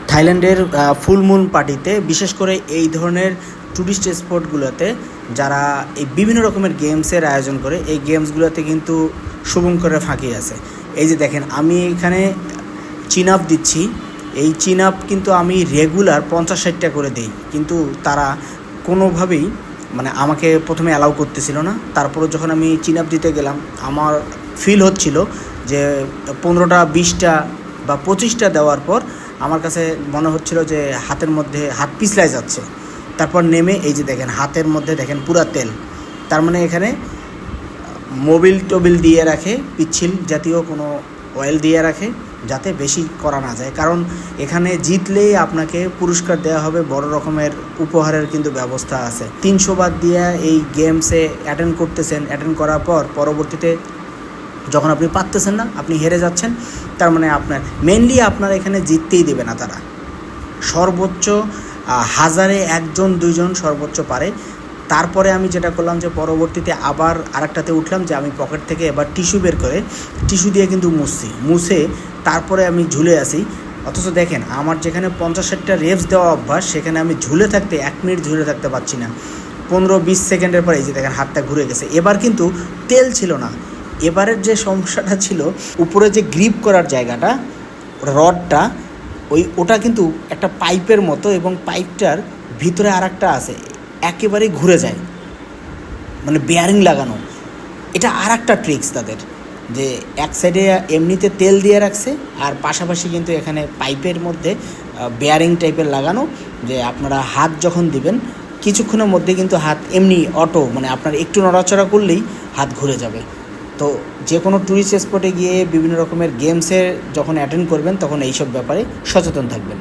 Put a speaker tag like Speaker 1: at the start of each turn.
Speaker 1: থাইল্যান্ডের full moon পার্টিতে বিশেষ করে এই ধরনের ট্যুরিস্ট স্পটগুলোতে যারা এই বিভিন্ন রকমের গেমসের আয়োজন করে, এই গেমসগুলোতে কিন্তু শুভঙ্করের ফাঁকি আছে। এই যে দেখেন, আমি এখানে চিন আপ দিচ্ছি, এই চিন আপ কিন্তু আমি রেগুলার 50-60টা করে দিই, কিন্তু তারা কোনোভাবেই মানে আমাকে প্রথমে অ্যালাউ করতেছিল না। তারপরে যখন আমি চিন আপ দিতে গেলাম, আমার ফিল হচ্ছিল যে 15টা 20টা বা 25টা দেওয়ার পর আমার কাছে মনে হচ্ছিল যে হাতের মধ্যে হাত পিছলাই যাচ্ছে। তারপর নেমে এই যে দেখেন হাতের মধ্যে দেখেন পুরা তেল, তার মানে এখানে মোবিল দিয়ে রাখে, পিচ্ছিল জাতীয় কোনো অয়েল দিয়ে রাখে যাতে বেশি করা না যায়, কারণ এখানে জিতলেই আপনাকে পুরস্কার দেওয়া হবে, বড় রকমের উপহারের কিন্তু ব্যবস্থা আছে। 300 বাদ দিয়ে এই গেমসে অ্যাটেন্ড করতেছেন, অ্যাটেন্ড করার পর পরবর্তীতে যখন আপনি পারতেছেন না, আপনি হেরে যাচ্ছেন, তার মানে আপনার মেনলি আপনার এখানে জিততেই দেবে না তারা। সর্বোচ্চ 1000-এ 1-2জন সর্বোচ্চ পারে। তারপরে আমি যেটা করলাম যে পরবর্তীতে আবার আরেকটাতে উঠলাম, যে আমি পকেট থেকে এবার টিস্যু বের করে টিস্যু দিয়ে কিন্তু মুছে তারপরে আমি ঝুলে আসি। অথচ দেখেন আমার যেখানে 50-60টা রেপস দেওয়া অভ্যাস, সেখানে আমি ঝুলে থাকতে 1 মিনিট ঝুলে থাকতে পারছি না। 15-20 সেকেন্ডের পরে এই যে দেখেন হাতটা ঘুরে গেছে। এবার কিন্তু তেল ছিল না, এবারের যে সমস্যাটা ছিল উপরে যে গ্রিপ করার জায়গাটা, রডটা ওটা কিন্তু একটা পাইপের মতো, এবং পাইপটার ভিতরে আরেকটা আছে, একেবারেই ঘুরে যায়, মানে বেয়ারিং লাগানো। এটা আরেকটা ট্রিক্স তাদের, যে এক সাইডে এমনিতে তেল দিয়ে রাখছে, আর পাশাপাশি কিন্তু এখানে পাইপের মধ্যে বেয়ারিং টাইপের লাগানো, যে আপনারা হাত যখন দিবেন কিছুক্ষণের মধ্যে কিন্তু হাত এমনি অটো, মানে আপনার একটু নড়াচড়া করলেই হাত ঘুরে যাবে। তো যে কোনো ট্যুরিস্ট স্পটে গিয়ে বিভিন্ন রকমের গেমসের যখন অ্যাটেন্ড করবেন, তখন এইসব ব্যাপারে সচেতন থাকবেন।